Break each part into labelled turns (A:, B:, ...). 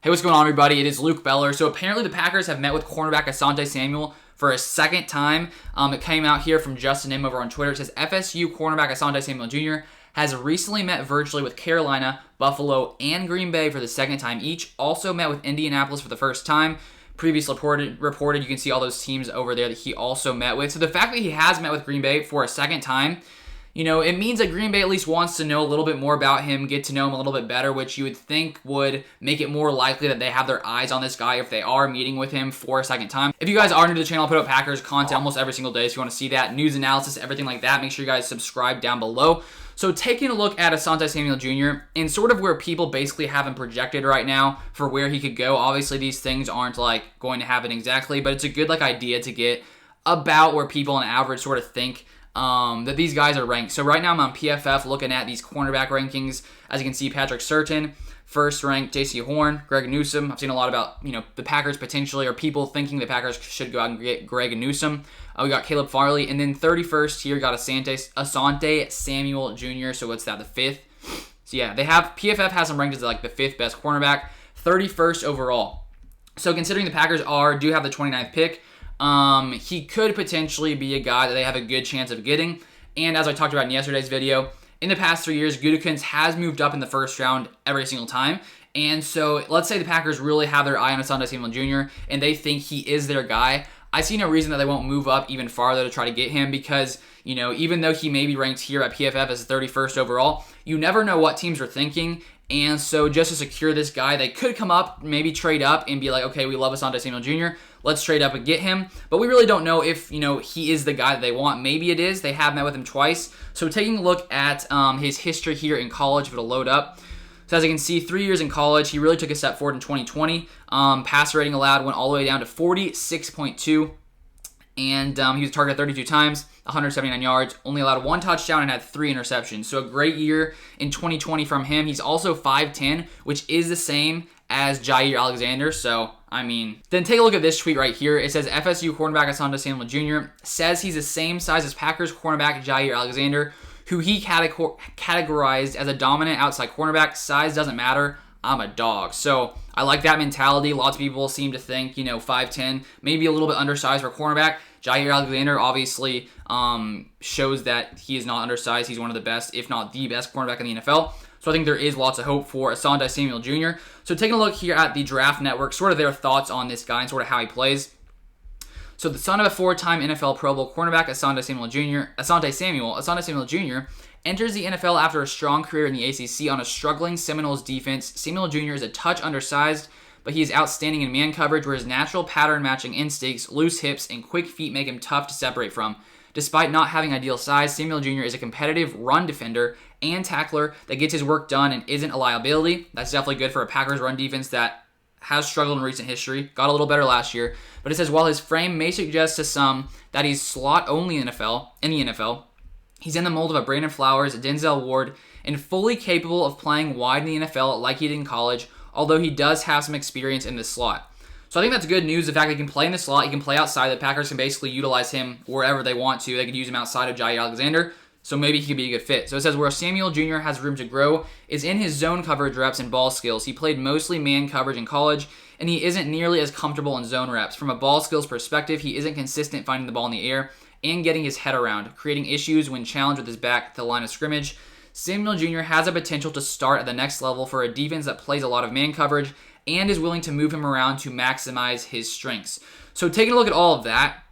A: Hey, what's going on, everybody? It is Luke Beller. So apparently the Packers have met with cornerback Asante Samuel for a second time. It came out here from Justin M over on Twitter. It says FSU cornerback Asante Samuel Jr. has recently met virtually with Carolina, Buffalo, and Green Bay for the second time each. Also met with Indianapolis for the first time. Previously reported, you can see all those teams over there that he also met with. So the fact that he has met with Green Bay for a second time, you know, it means that Green Bay at least wants to know a little bit more about him, get to know him a little bit better, which you would think would make it more likely that they have their eyes on this guy if they are meeting with him for a second time. If you guys are new to the channel, I put up Packers content almost every single day, so if you want to see that, news analysis, everything like that, make sure you guys subscribe down below. So taking a look at Asante Samuel Jr. and sort of where people basically have him projected right now for where he could go. Obviously, these things aren't like going to happen exactly, but it's a good idea to get about where people on average sort of think that these guys are ranked. So right now I'm on PFF looking at these cornerback rankings. As you can see, Patrick Surtain, first ranked, J.C. Horn, Greg Newsome. I've seen a lot about, the Packers potentially, or people thinking the Packers should go out and get Greg Newsome. We got Caleb Farley, and then 31st here, got Asante Samuel Jr. So what's that, the 5th? So yeah, PFF has him ranked as like the 5th best cornerback, 31st overall. So considering the Packers do have the 29th pick, he could potentially be a guy that they have a good chance of getting. And as I talked about in yesterday's video, in the past 3 years, Gutekunst has moved up in the first round every single time. And so let's say the Packers really have their eye on Asante Samuel Jr. and they think he is their guy. I see no reason that they won't move up even farther to try to get him because, even though he may be ranked here at PFF as 31st overall, you never know what teams are thinking. And so just to secure this guy, they could come up, maybe trade up and be like, okay, we love Asante Samuel Jr. Let's trade up and get him. But we really don't know if, he is the guy that they want. Maybe it is. They have met with him twice. So taking a look at his history here in college, if it'll load up. So as you can see, 3 years in college, he really took a step forward in 2020. Passer rating allowed went all the way down to 46.2. And he was targeted 32 times, 179 yards, only allowed 1 touchdown and had 3 interceptions. So a great year in 2020 from him. He's also 5'10", which is the same as Jair Alexander. So, then take a look at this tweet right here. It says FSU cornerback Asante Samuel Jr. says he's the same size as Packers cornerback Jair Alexander, who he categorized as a dominant outside cornerback. Size doesn't matter. I'm a dog. So I like that mentality. Lots of people seem to think, 5'10", maybe a little bit undersized for cornerback. Jair Alexander obviously shows that he is not undersized. He's one of the best, if not the best cornerback in the NFL. So I think there is lots of hope for Asante Samuel Jr. So taking a look here at the Draft Network, sort of their thoughts on this guy and sort of how he plays. So the son of a 4-time NFL Pro Bowl cornerback, Asante Samuel Jr., enters the NFL after a strong career in the ACC on a struggling Seminoles defense. Samuel Jr. is a touch undersized, but he is outstanding in man coverage where his natural pattern matching instincts, loose hips, and quick feet make him tough to separate from. Despite not having ideal size, Samuel Jr. is a competitive run defender and tackler that gets his work done and isn't a liability. That's definitely good for a Packers run defense that has struggled in recent history. Got a little better last year. But it says, while his frame may suggest to some that he's slot only in the NFL, he's in the mold of a Brandon Flowers, a Denzel Ward, and fully capable of playing wide in the NFL like he did in college, although he does have some experience in the slot. So I think that's good news. The fact that he can play in the slot, he can play outside. The Packers can basically utilize him wherever they want to. They could use him outside of Jair Alexander, so maybe he could be a good fit. So it says where Samuel Jr. has room to grow is in his zone coverage reps and ball skills. He played mostly man coverage in college, and he isn't nearly as comfortable in zone reps. From a ball skills perspective, he isn't consistent finding the ball in the air and getting his head around, creating issues when challenged with his back to the line of scrimmage. Samuel Jr. has a potential to start at the next level for a defense that plays a lot of man coverage and is willing to move him around to maximize his strengths. So taking a look at all of that,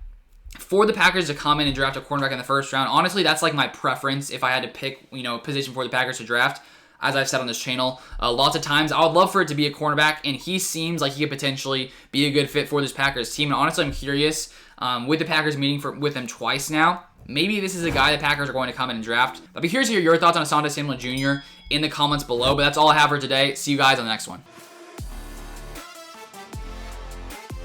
A: for the Packers to come in and draft a cornerback in the first round, honestly, that's like my preference if I had to pick, a position for the Packers to draft. As I've said on this channel, lots of times, I would love for it to be a cornerback, and he seems like he could potentially be a good fit for this Packers team. And honestly, I'm curious, with the Packers meeting with him twice now, maybe this is a guy the Packers are going to come in and draft. But be curious to hear your thoughts on Asante Samuel Jr. in the comments below. But that's all I have for today. See you guys on the next one.